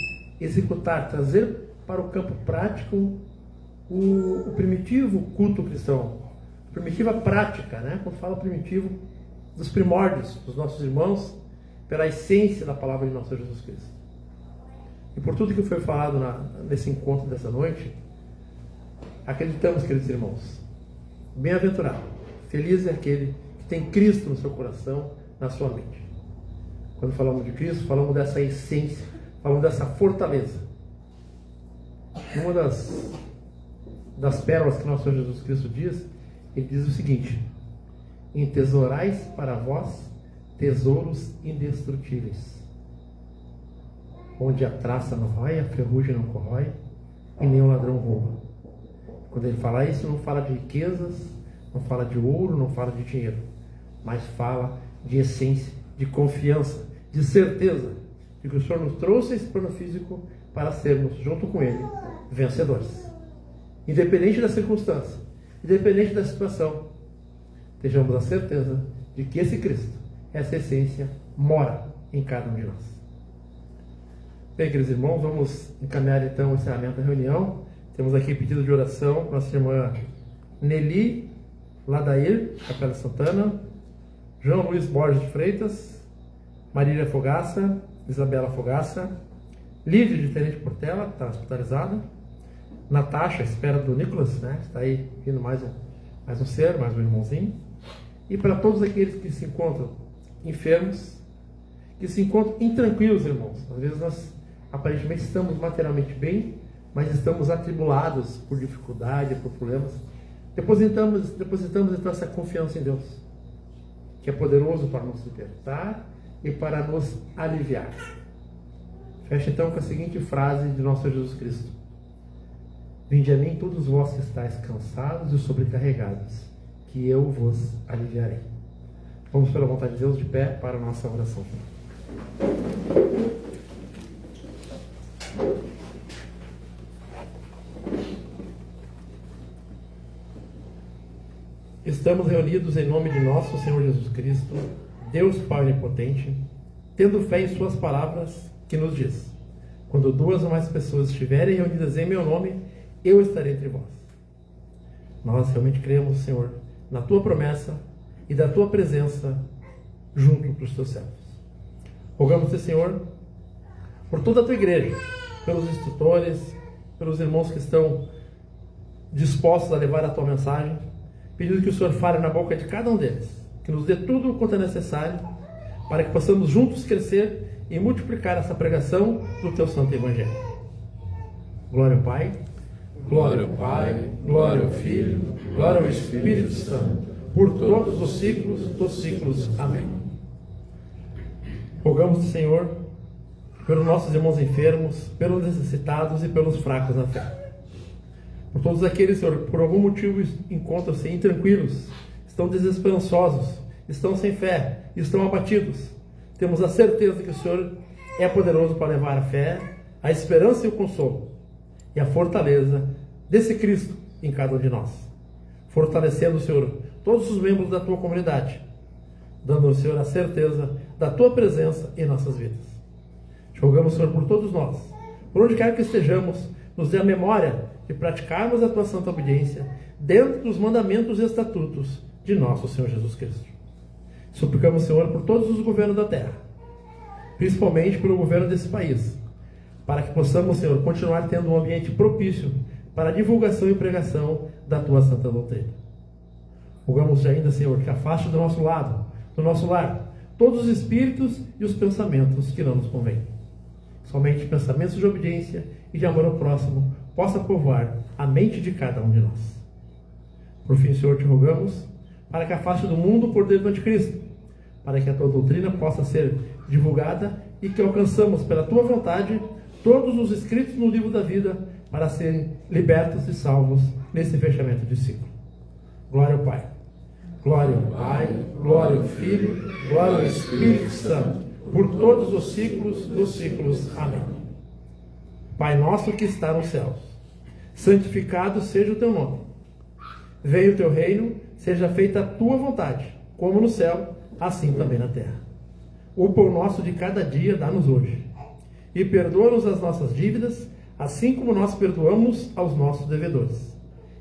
executar, trazer para o campo prático o primitivo culto cristão, a primitiva prática, né? Quando fala primitivo, dos primórdios dos nossos irmãos, pela essência da palavra de nosso Senhor Jesus Cristo. E por tudo que foi falado nesse encontro dessa noite, acreditamos, queridos irmãos, bem-aventurado, feliz é aquele que tem Cristo no seu coração, na sua mente. Quando falamos de Cristo, falamos dessa essência, falamos dessa fortaleza. Uma das pérolas que nosso Senhor Jesus Cristo diz, ele diz o seguinte: entesourais para vós tesouros indestrutíveis, onde a traça não vai, a ferrugem não corrói e nem o ladrão rouba. Quando ele fala isso, não fala de riquezas, não fala de ouro, não fala de dinheiro, mas fala de essência, de confiança, de certeza de que o Senhor nos trouxe esse plano físico para sermos, junto com Ele, vencedores. Independente da circunstância, independente da situação, tenhamos a certeza de que esse Cristo, essa essência, mora em cada um de nós. Bem, queridos irmãos, vamos encaminhar então o encerramento da reunião. Temos aqui pedido de oração para a nossa irmã Nelly Ladair, Capela Santana, João Luiz Borges de Freitas, Marília Fogaça, Isabela Fogaça, Lídia de Tenente Portela, está hospitalizada, Natasha, espera do Nicolas, né? Está aí vindo mais um ser, mais um irmãozinho. E para todos aqueles que se encontram enfermos, que se encontram intranquilos, irmãos. Às vezes nós aparentemente estamos materialmente bem, mas estamos atribulados por dificuldade, por problemas. Depositamos então essa confiança em Deus, que é poderoso para nos libertar e para nos aliviar. Feche então com a seguinte frase de nosso Senhor Jesus Cristo: Vinde a mim todos vós que estáis cansados e sobrecarregados, que eu vos aliviarei. Vamos, pela vontade de Deus, de pé para a nossa oração. Estamos reunidos em nome de nosso Senhor Jesus Cristo, Deus Pai Onipotente, tendo fé em suas palavras, que nos diz: quando 2 ou mais pessoas estiverem reunidas em meu nome, eu estarei entre vós. Nós realmente cremos, Senhor, na tua promessa e da tua presença junto dos teus servos. Rogamos-te, Senhor, por toda a tua igreja, pelos instrutores, pelos irmãos que estão dispostos a levar a tua mensagem, pedindo que o Senhor fale na boca de cada um deles, que nos dê tudo quanto é necessário, para que possamos juntos crescer e multiplicar essa pregação do teu santo evangelho. Glória ao Pai, glória ao Pai, glória ao Filho, glória ao Espírito Santo, por todos os siglos dos siglos. Amém. Rogamos, Senhor, pelos nossos irmãos enfermos, pelos necessitados e pelos fracos na fé. Por todos aqueles, Senhor, que por algum motivo encontram-se intranquilos, estão desesperançosos, estão sem fé, estão abatidos. Temos a certeza que o Senhor é poderoso para levar a fé, a esperança e o consolo, e a fortaleza desse Cristo em cada um de nós. Fortalecendo, Senhor, todos os membros da tua comunidade, dando ao Senhor a certeza da tua presença em nossas vidas. Te rogamos, Senhor, por todos nós, por onde quer que estejamos, nos dê a memória de praticarmos a tua santa obediência dentro dos mandamentos e estatutos de nosso Senhor Jesus Cristo. Suplicamos, Senhor, por todos os governos da terra, principalmente pelo governo desse país, para que possamos, Senhor, continuar tendo um ambiente propício para a divulgação e pregação da tua santa doutrina. Rogamos ainda, Senhor, que afaste do nosso lado, do nosso lar, todos os espíritos e os pensamentos que não nos convêm. Somente pensamentos de obediência e de amor ao próximo possa povoar a mente de cada um de nós. Por fim, Senhor, te rogamos para que afaste do mundo o poder do anticristo, para que a tua doutrina possa ser divulgada e que alcançamos pela tua vontade todos os escritos no livro da vida para serem libertos e salvos nesse fechamento de ciclo. Glória ao Pai, glória ao Pai, glória ao Filho, glória ao Espírito Santo, por todos os ciclos dos ciclos. Amém. Pai nosso que está nos céus, santificado seja o teu nome. Venha o teu reino, seja feita a tua vontade, como no céu, assim também na terra. O pão nosso de cada dia dá-nos hoje. E perdoa-nos as nossas dívidas, assim como nós perdoamos aos nossos devedores.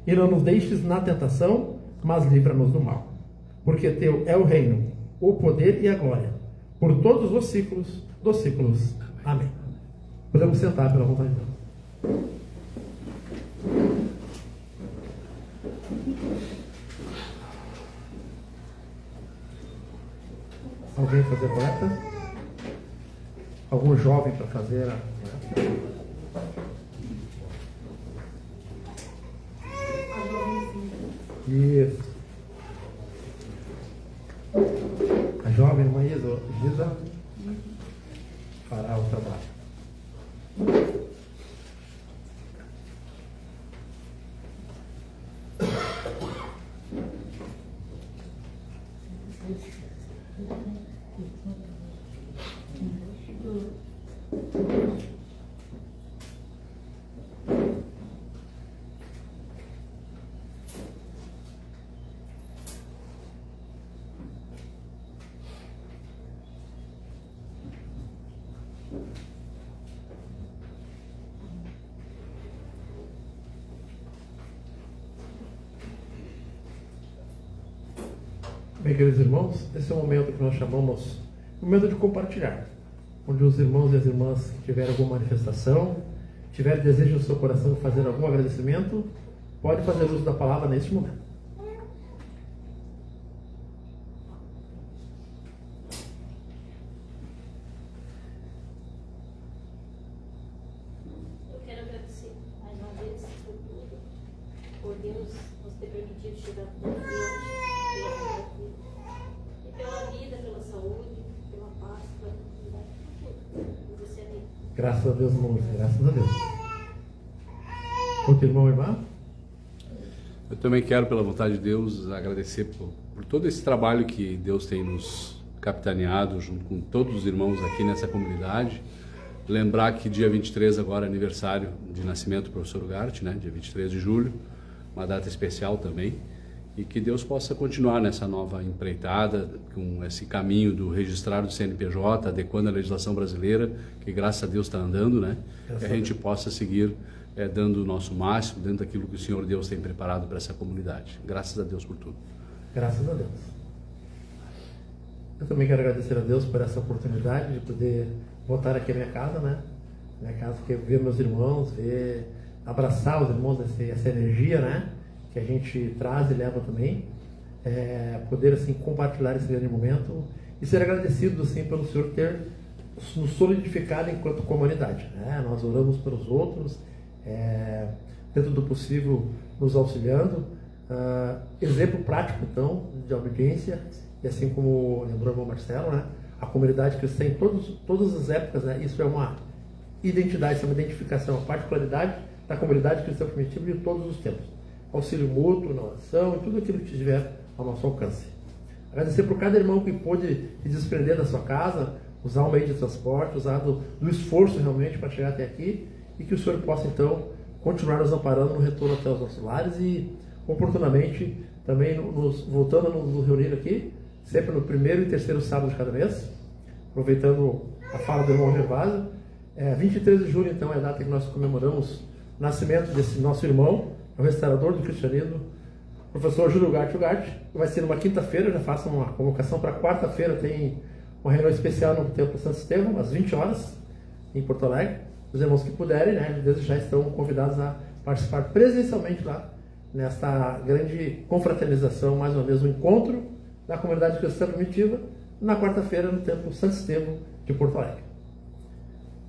E não nos deixes na tentação, mas livra-nos do mal. Porque teu é o reino, o poder e a glória, por todos os ciclos dos ciclos. Amém. Podemos sentar pela vontade de Deus. Alguém fazer a coleta? Algum jovem para fazer a coleta? Isso. A jovem irmã Isa fará o trabalho. Bem, queridos irmãos, esse é o momento que nós chamamos momento de compartilhar, onde os irmãos e as irmãs que tiverem alguma manifestação, tiverem desejo no seu coração de fazer algum agradecimento, pode fazer uso da palavra neste momento. Eu quero agradecer mais uma vez por tudo, por Deus nos ter permitido chegar até aqui hoje, e pela vida, pela saúde, pela paz, pela tranquilidade, por tudo. Por você, amigo. Graças a Deus, irmãos, graças a Deus. Outro irmão e irmã? Eu também quero, pela vontade de Deus, agradecer por todo esse trabalho que Deus tem nos capitaneado, junto com todos os irmãos aqui nessa comunidade. Lembrar que dia 23 agora é aniversário de nascimento do professor Ugarte, né? Dia 23 de julho, uma data especial também. E que Deus possa continuar nessa nova empreitada, com esse caminho do registrar do CNPJ, adequando a legislação brasileira, que graças a Deus está andando, né? Que a gente possa seguir dando o nosso máximo dentro daquilo que o Senhor Deus tem preparado para essa comunidade. Graças a Deus por tudo. Graças a Deus. Eu também quero agradecer a Deus por essa oportunidade de poder voltar aqui à minha casa, né? Minha casa, que ver meus irmãos, abraçar os irmãos, essa energia, né? Que a gente traz e leva também. Poder, assim, compartilhar esse grande momento e ser agradecido, assim, pelo Senhor ter nos solidificado enquanto comunidade, né? Nós oramos pelos outros, dentro do possível nos auxiliando. Exemplo prático, então, de obediência, e assim como lembrou o irmão Marcelo, né? A comunidade cristã em todas as épocas, né? Isso é uma identidade, isso é uma identificação, uma particularidade da comunidade cristã primitiva de todos os tempos. Auxílio mútuo, na oração e tudo aquilo que estiver ao nosso alcance. Agradecer por cada irmão que pôde se desprender da sua casa, usar um meio de transporte, usar do esforço realmente para chegar até aqui, e que o Senhor possa então continuar nos amparando no retorno até os nossos lares e oportunamente também voltando a nos reunir aqui, sempre no primeiro e terceiro sábado de cada mês, aproveitando a fala do irmão Gervásio. 23 de julho então é a data que nós comemoramos o nascimento desse nosso irmão, o restaurador do cristianismo, professor Júlio Ugarte. Vai ser numa quinta-feira, já façam uma convocação para quarta-feira, tem uma reunião especial no Templo Santo Estevão, às 20 horas, em Porto Alegre. Os irmãos que puderem, né, desde já estão convidados a participar presencialmente lá, nesta grande confraternização, mais uma vez, um encontro da comunidade cristã primitiva, na quarta-feira, no Templo Santo Estevão de Porto Alegre.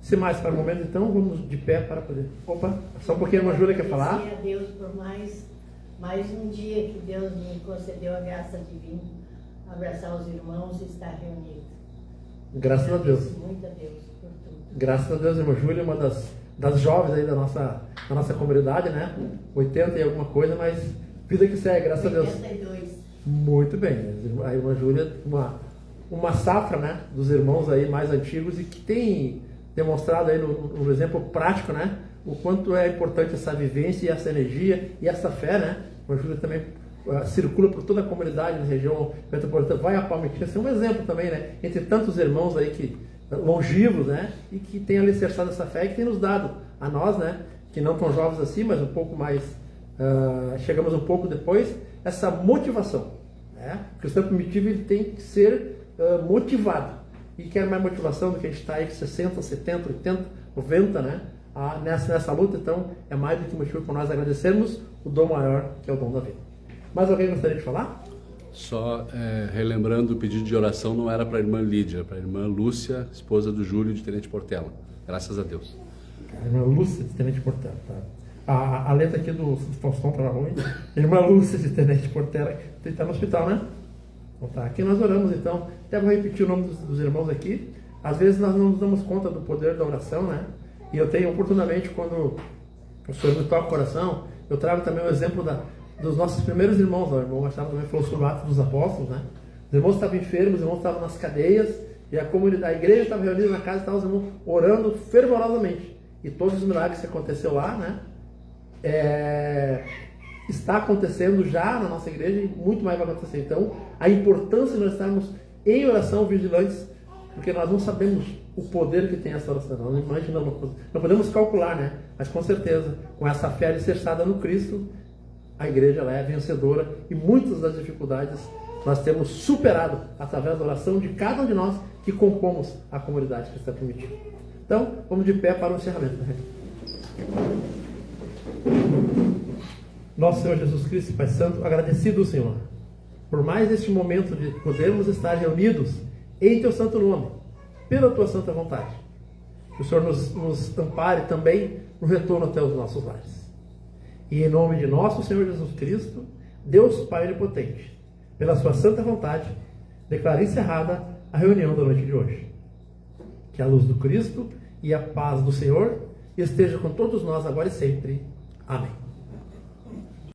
Sem mais para o momento, então, vamos de pé para poder... Opa, só um pouquinho, a irmã Júlia quer falar? Agradecer a Deus por mais um dia que Deus me concedeu a graça de vir abraçar os irmãos e estar reunido. Graças a Deus. Muito a Deus por tudo. Graças a Deus, irmã Júlia, uma das jovens aí da nossa comunidade, né? 80 e alguma coisa, mas vida que segue, graças a Deus. 82. Muito bem. A irmã Júlia, uma safra, né? Dos irmãos aí mais antigos e que tem demonstrado aí no exemplo prático, né? O quanto é importante essa vivência e essa energia e essa fé, né? A irmã Júlia também circula por toda a comunidade na região metropolitana, vai a Palmitina, é um exemplo também, né? Entre tantos irmãos aí que longivos, né? E que tem alicerçado essa fé e que tem nos dado a nós, né? Que não tão jovens assim, mas um pouco mais, chegamos um pouco depois, essa motivação, né? O cristão primitivo ele tem que ser motivado, e quer mais motivação do que a gente está aí com 60, 70, 80, 90, né? Nessa luta, então é mais do que motivo para nós agradecermos o dom maior que é o dom da vida. Mais alguém gostaria de falar? Só relembrando, o pedido de oração não era para a irmã Lídia, era para a irmã Lúcia, esposa do Júlio de Tenente Portela. Graças a Deus. A irmã Lúcia de Tenente Portela, tá? A letra aqui do Faustão estava ruim. Irmã Lúcia de Tenente Portela, está no hospital, né? Então tá, aqui nós oramos então. Até vou repetir o nome dos irmãos aqui. Às vezes nós não nos damos conta do poder da oração, né? E eu tenho oportunamente, quando o Senhor me toca o coração, eu trago também o exemplo dos nossos primeiros irmãos. O irmão Marcelo também falou sobre o Atos dos Apóstolos, né? Os irmãos estavam enfermos, os irmãos estavam nas cadeias, e a igreja estava reunida na casa e estavam os irmãos orando fervorosamente. E todos os milagres que aconteceu lá, né? Está acontecendo já na nossa igreja e muito mais vai acontecer. Então, a importância de nós estarmos em oração vigilantes, porque nós não sabemos o poder que tem essa oração. Nós não imaginamos, não podemos calcular, né? Mas com certeza, com essa fé alicerçada no Cristo, a igreja ela é vencedora e muitas das dificuldades nós temos superado através da oração de cada um de nós que compomos a comunidade cristã primitiva. Então, vamos de pé para o encerramento. Nosso Senhor Jesus Cristo, Pai Santo, agradecido, Senhor, por mais este momento de podermos estar reunidos em Teu santo nome, pela Tua santa vontade. Que o Senhor nos ampare também no retorno até os nossos lares. E em nome de nosso Senhor Jesus Cristo, Deus Pai Onipotente, pela Sua santa vontade, declaro encerrada a reunião da noite de hoje. Que a luz do Cristo e a paz do Senhor esteja com todos nós agora e sempre. Amém.